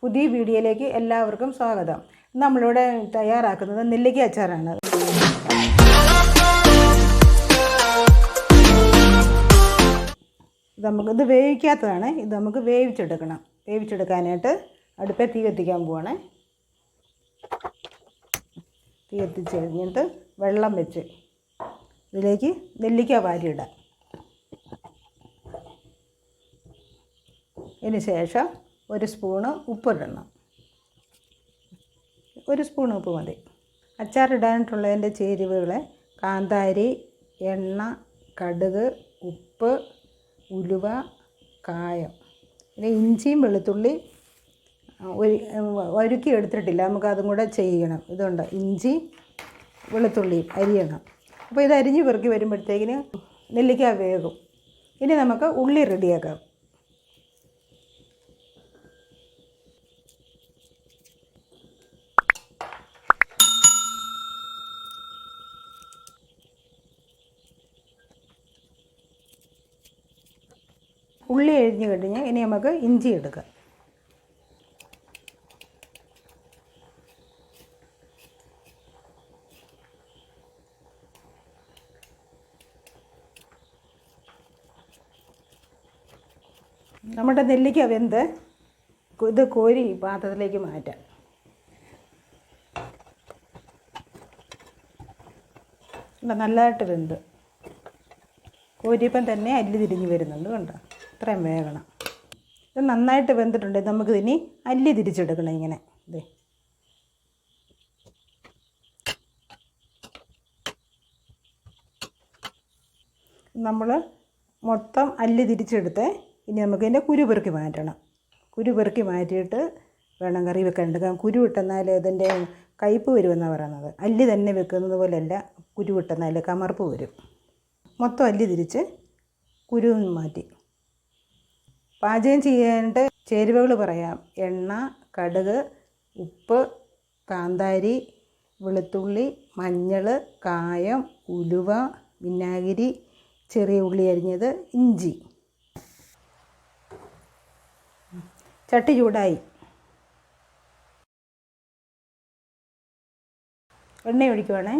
പുതിയ വീഡിയോയിലേക്ക് എല്ലാവർക്കും സ്വാഗതം. നമ്മളിവിടെ തയ്യാറാക്കുന്നത് നെല്ലിക്ക അച്ചാറാണ്. നമുക്കിത് വേവിക്കാത്തതാണ്. ഇത് നമുക്ക് വേവിച്ചെടുക്കണം. വേവിച്ചെടുക്കാനായിട്ട് അടുപ്പേ തീ കത്തിക്കാൻ പോവാണ്. തീ കത്തിച്ച് കഴിഞ്ഞിട്ട് വെള്ളം വെച്ച് ഇതിലേക്ക് നെല്ലിക്ക വാരിയിടാം. ഇതിന് ശേഷം ഒരു സ്പൂണ് ഉപ്പിടണം. ഒരു സ്പൂൺ ഉപ്പ് മതി. അച്ചാറിടാനായിട്ടുള്ളതിൻ്റെ ചേരുവകൾ കാന്താരി, എണ്ണ, കടുക്, ഉപ്പ്, ഉലുവ, കായം. പിന്നെ ഇഞ്ചിയും വെളുത്തുള്ളി ഒരുക്കി എടുത്തിട്ടില്ല, നമുക്കതും കൂടെ ചെയ്യണം. ഇതുണ്ട്, ഇഞ്ചി വെളുത്തുള്ളി അരിയണം. അപ്പോൾ ഇത് അരിഞ്ഞ് പെറുക്കി വരുമ്പോഴത്തേക്കിന് നെല്ലിക്ക വേകും. ഇനി നമുക്ക് ഉള്ളി റെഡിയാക്കാം. ഉള്ളി അരിഞ്ഞ് കഴിഞ്ഞ് ഇനി നമുക്ക് ഇഞ്ചി എടുക്കാം. നമ്മുടെ നെല്ലിക്ക വെന്ത് ഇത് കോരി പാത്രത്തിലേക്ക് മാറ്റാം. നല്ലതായിട്ട് വെന്ത് കോരിയപ്പം തന്നെ അല്ലി തിരിഞ്ഞ് വരുന്നുണ്ട്. കണ്ടോ, ഇത്രയും വേകണം. ഇത് നന്നായിട്ട് വെന്തിട്ടുണ്ട്. നമുക്കിതിനി അല്ലി തിരിച്ചെടുക്കണം. ഇങ്ങനെ ഇതേ നമ്മൾ മൊത്തം അല്ലി തിരിച്ചെടുത്ത് ഇനി നമുക്കിതിൻ്റെ കുരു പെറുക്കി മാറ്റണം. കുരു പെറുക്കി മാറ്റിയിട്ട് വേണം കറി വെക്കാൻ. കുരു വിട്ടെന്നാൽ ഇതിൻ്റെ കയ്പ്പ് വരുമെന്നാണ് പറയുന്നത്. അല്ലി തന്നെ വെക്കുന്നത് പോലെയല്ല, കുരു വിട്ടെന്നാൽ കമർപ്പ് വരും. മൊത്തം അല്ലി തിരിച്ച് കുരു മാറ്റി. പാചകം ചെയ്യാനായിട്ട് ചേരുവകൾ പറയാം. എണ്ണ, കടുക്, ഉപ്പ്, കാന്താരി, വെളുത്തുള്ളി, മഞ്ഞൾ, കായം, ഉലുവ, വിനാഗിരി, ചെറിയ ഉള്ളി അരിഞ്ഞത്, ഇഞ്ചി. ചട്ടി ചൂടായി. എണ്ണ ഒഴിക്കുവാണേ.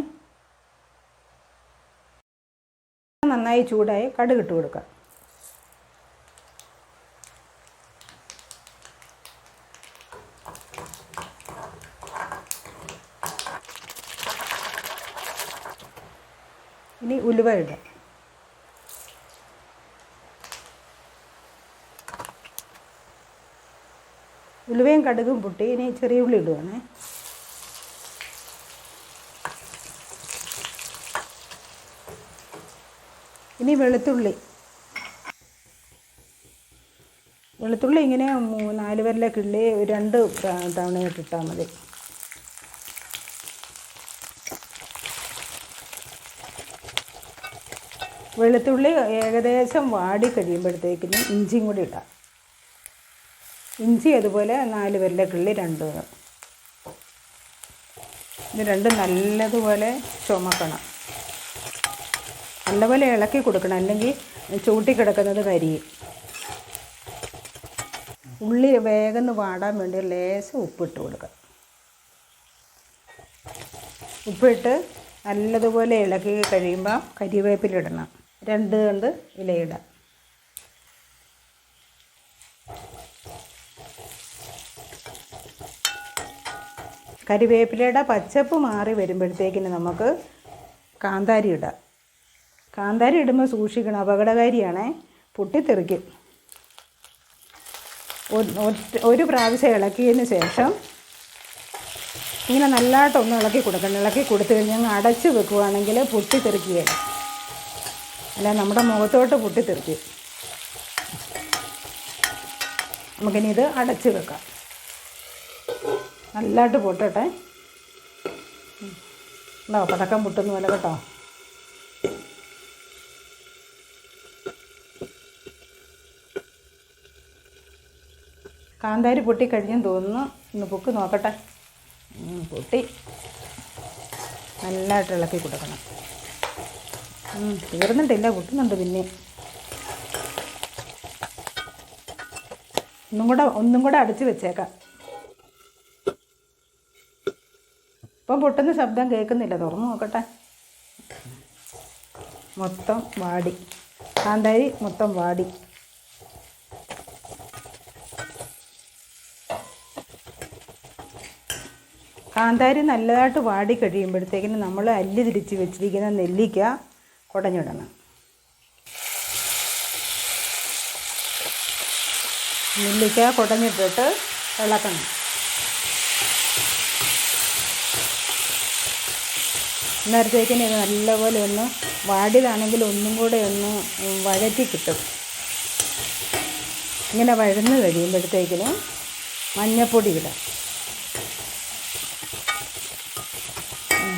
നന്നായി ചൂടായി കടുക് ഇട്ട് കൊടുക്കാം. ഇനി ഉലുവ ഇടാം. ഉലുവയും കടുകും പൊട്ടി ഇനി ചെറിയ ഉള്ളി ഇടുവാണേ. ഇനി വെളുത്തുള്ളി ഇങ്ങനെ 4 വിരല കിള്ളി 2 തവണയായിട്ട് ഇട്ടാൽ മതി. വെളുത്തുള്ളി ഏകദേശം വാടി കഴിയുമ്പോഴത്തേക്കിന് ഇഞ്ചിയും കൂടി ഇടാം. ഇഞ്ചി അതുപോലെ 4 വിരല കിള്ളി 2. ഇത് രണ്ടും നല്ലതുപോലെ ചുമക്കണം. നല്ലപോലെ ഇളക്കി കൊടുക്കണം, അല്ലെങ്കിൽ ചൂട്ടിക്കിടക്കുന്നത് കരിയും. ഉള്ളി വേഗം വാടാൻ വേണ്ടി ലേശം ഉപ്പിട്ട് കൊടുക്കാം. ഉപ്പിട്ട് നല്ലതുപോലെ ഇളക്കി കഴിയുമ്പോൾ കരിവേപ്പിലിടണം. 2 കണ്ട് ഇലയിടാം. കരിവേപ്പിലയുടെ പച്ചപ്പ് മാറി വരുമ്പോഴത്തേക്കിന് നമുക്ക് കാന്താരി ഇടാം. കാന്താരി ഇടുമ്പോൾ സൂക്ഷിക്കണം, അപകടകാരിയാണേ, പൊട്ടിത്തെറിക്കും. ഒരു പ്രാവശ്യം ഇളക്കിയതിന് ശേഷം ഇങ്ങനെ നല്ലതായിട്ടൊന്ന് ഇളക്കി കൊടുക്കണം. ഇളക്കി കൊടുത്തു കഴിഞ്ഞാൽ അടച്ച് വെക്കുകയാണെങ്കിൽ പൊട്ടിത്തെറിക്കുകയില്ല, അല്ല നമ്മുടെ മുഖത്തോട്ട് പൊട്ടിത്തെറിക്കും. നമുക്കിനി ഇത് അടച്ച് വെക്കാം. നല്ലതായിട്ട് പൊട്ടട്ടെ. പടക്കം പൊട്ടുന്ന പോലെ കേട്ടോ. കാന്താരി പൊട്ടി കഴിഞ്ഞെന്ന് തോന്നുന്നു. ഒന്ന് പൊക്ക് നോക്കട്ടെ. പൊട്ടി. നല്ലതായിട്ട് ഇളക്കി കൊടുക്കണം. തീർന്നിട്ടില്ല, പൊട്ടുന്നുണ്ട് പിന്നെ. ഒന്നും കൂടെ അടച്ച് വെച്ചേക്കാം. ഇപ്പം പൊട്ടുന്ന ശബ്ദം കേൾക്കുന്നില്ല, തുറന്നു നോക്കട്ടെ. മൊത്തം വാടി, കാന്താരി മൊത്തം വാടി. കാന്താരി നല്ലതായിട്ട് വാടി കഴിയുമ്പോഴത്തേക്കിന് നമ്മൾ അല്ലി തിരിച്ച് വെച്ചിരിക്കുന്ന നെല്ലിക്ക കുടഞ്ഞിടണം. നെല്ലിക്ക കുടഞ്ഞിട്ടിട്ട് ഇളക്കണം. അന്നേരത്തേക്കിന് ഇത് നല്ലപോലെ ഒന്ന് വാടിയതാണെങ്കിൽ ഒന്നും കൂടെ ഒന്ന് വഴറ്റി കിട്ടും. ഇങ്ങനെ വഴന്ന് കഴിയുമ്പോഴത്തേക്കിന് മഞ്ഞൾപ്പൊടി ഇടാം.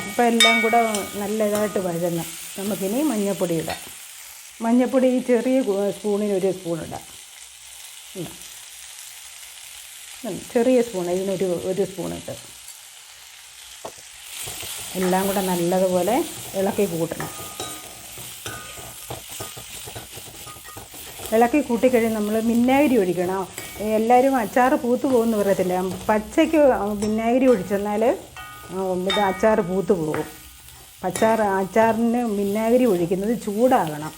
ഇപ്പോൾ എല്ലാം കൂടെ നല്ലതായിട്ട് വഴന്ന് നമുക്കിനി മഞ്ഞൾപ്പൊടി ഇടാം. മഞ്ഞൾപ്പൊടി ഈ ചെറിയ സ്പൂണിന് 1 സ്പൂൺ ഇടാം. ചെറിയ സ്പൂൺ, ഇതിനൊരു 1 സ്പൂൺ ഇട്ട് എല്ലാം കൂടെ നല്ലതുപോലെ ഇളക്കി കൂട്ടണം. ഇളക്കി കൂട്ടിക്കഴിഞ്ഞ് നമ്മൾ വിനാഗിരി ഒഴിക്കണം. എല്ലാവരും അച്ചാർ പൂത്ത് പോകുമെന്ന് പറയത്തില്ല. പച്ചയ്ക്ക് വിനാഗിരി ഒഴിച്ചെന്നാൽ ഇത് അച്ചാർ പൂത്ത് പോകും. അച്ചാറിന് വിനാഗിരി ഒഴിക്കുന്നത് ചൂടാകണം.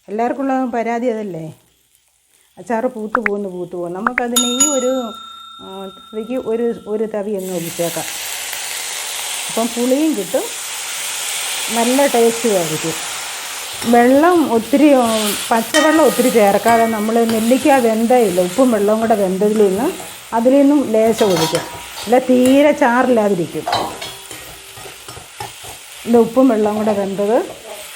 എല്ലാവർക്കുള്ള പരാതി അതല്ലേ, അച്ചാർ പൂത്ത് പോകും. നമുക്കതിന് ഈ ഒരു തവിക്ക് ഒരു തവി എന്ന് ഒഴിച്ചേക്കാം. അപ്പം പുളിയും കിട്ടും, നല്ല ടേസ്റ്റും ആയിരിക്കും. വെള്ളം ഒത്തിരി, പച്ചവെള്ളം ഒത്തിരി ചേർക്കാതെ നമ്മൾ നെല്ലിക്ക വെന്തയില്ല, ഉപ്പും വെള്ളവും കൂടെ വെന്തതിൽ നിന്ന് അതിൽ നിന്നും ലേശം ഒഴിക്കാം. അല്ല തീരെ ചാറില്ലാതിരിക്കും. ഇത് ഉപ്പും വെള്ളവും കൂടെ വെന്തത്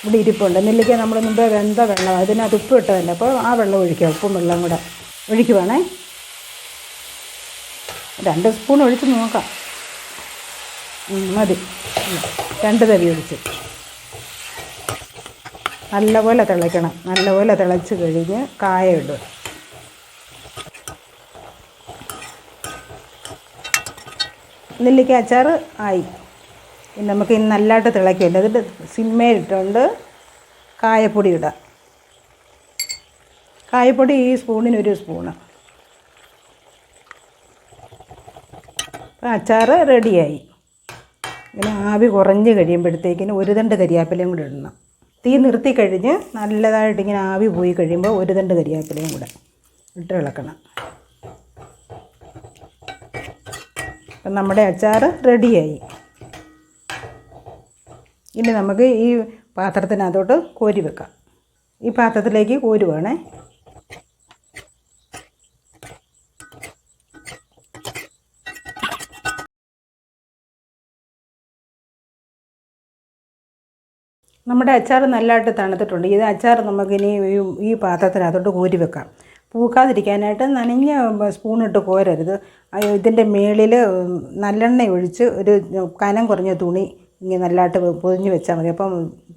ഇവിടെ ഇരിപ്പുണ്ട്. നെല്ലിക്ക നമ്മൾ മുമ്പേ വെന്ത വെള്ളം, അതിനകത്ത് ഉപ്പ് ഇട്ടതല്ല, അപ്പോൾ ആ വെള്ളം ഒഴിക്കുക. ഉപ്പും വെള്ളം കൂടെ ഒഴിക്കുവാണേ. 2 സ്പൂൺ ഒഴിച്ച് നോക്കാം, മതി. 2 തവി ഒഴിച്ച് നല്ലപോലെ തിളയ്ക്കണം. നല്ലപോലെ തിളച്ച് കഴിഞ്ഞ് കായ ഇടുക. നെല്ലിക്ക അച്ചാർ ആയി. ഇനി നമുക്ക് ഇനി നല്ലതായിട്ട് തിളയ്ക്കില്ല. എന്നിട്ട് സിമ്മയിലിട്ടുകൊണ്ട് കായപ്പൊടി ഇടാം. കായപ്പൊടി ഈ സ്പൂണിന് 1 സ്പൂണ്. അപ്പം അച്ചാർ റെഡിയായി. ഇങ്ങനെ ആവി കുറഞ്ഞ് കഴിയുമ്പോഴത്തേക്കിന് 1 തണ്ട് കരിയാപ്പിലയും കൂടെ ഇടണം. തീ നിർത്തി കഴിഞ്ഞ് നല്ലതായിട്ട് ഇങ്ങനെ ആവി പോയി കഴിയുമ്പോൾ 1 തണ്ട് കരിയാപ്പിലയും കൂടെ ഇട്ട് ഇളക്കണം. അപ്പം നമ്മുടെ അച്ചാർ റെഡിയായി. ഇനി നമുക്ക് ഈ പാത്രത്തിനകത്തോട്ട് കോരി വെക്കാം. ഈ പാത്രത്തിലേക്ക് കോരുവാണേ. നമ്മുടെ അച്ചാർ നല്ലതായിട്ട് തണുത്തിട്ടുണ്ട്. ഇത് അച്ചാർ നമുക്കിനി ഈ പാത്രത്തിനകത്തോട്ട് കോരി വെക്കാം. പൂക്കാതിരിക്കാനായിട്ട് നനഞ്ഞ സ്പൂണിട്ട് കോരരുത്. ഇതിൻ്റെ മേളിൽ നല്ലെണ്ണ ഒഴിച്ച് ഒരു കനം കുറഞ്ഞ തുണി ഇങ്ങനെ നല്ലതായിട്ട് പൊതിഞ്ഞ് വെച്ചാൽ മതി. അപ്പം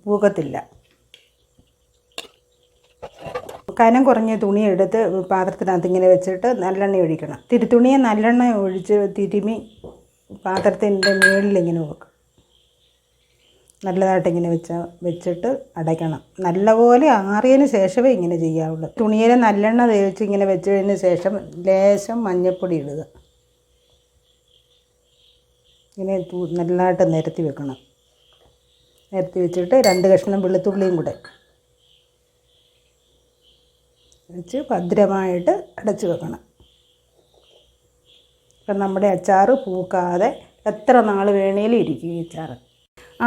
പൂക്കത്തില്ല. കനം കുറഞ്ഞ തുണി എടുത്ത് പാത്രത്തിനകത്ത് ഇങ്ങനെ വെച്ചിട്ട് നല്ലെണ്ണ ഒഴിക്കണം. തിരുത്തുണിയെ നല്ലെണ്ണ ഒഴിച്ച് തിരുമി പാത്രത്തിൻ്റെ മേളിലിങ്ങനെ വെക്കും. നല്ലതായിട്ട് ഇങ്ങനെ വെച്ചിട്ട് അടയ്ക്കണം. നല്ലപോലെ ആറിയതിന് ശേഷമേ ഇങ്ങനെ ചെയ്യാവുള്ളൂ. തുണിയിൽ നല്ലെണ്ണ തേച്ച് ഇങ്ങനെ വെച്ചതിന് ശേഷം ലേശം മഞ്ഞൾപ്പൊടി ഇടുക. ഇങ്ങനെ നല്ലതായിട്ട് നിരത്തി വെക്കണം. നിരത്തി വെച്ചിട്ട് 2 കഷ്ണം വെളുത്തുള്ളിയും കൂടെ വെച്ച് ഭദ്രമായിട്ട് അടച്ച് വെക്കണം. അപ്പം നമ്മുടെ അച്ചാർ പൂക്കാതെ എത്ര നാൾ വേണേലും ഇരിക്കും ഈ അച്ചാർ.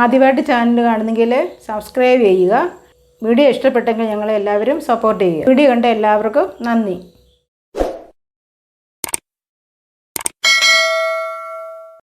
ആദ്യമായിട്ട് ചാനൽ കാണുന്നെങ്കിൽ സബ്സ്ക്രൈബ് ചെയ്യുക. വീഡിയോ ഇഷ്ടപ്പെട്ടെങ്കിൽ ഞങ്ങളെ എല്ലാവരും സപ്പോർട്ട് ചെയ്യുക. വീഡിയോ കണ്ട എല്ലാവർക്കും നന്ദി.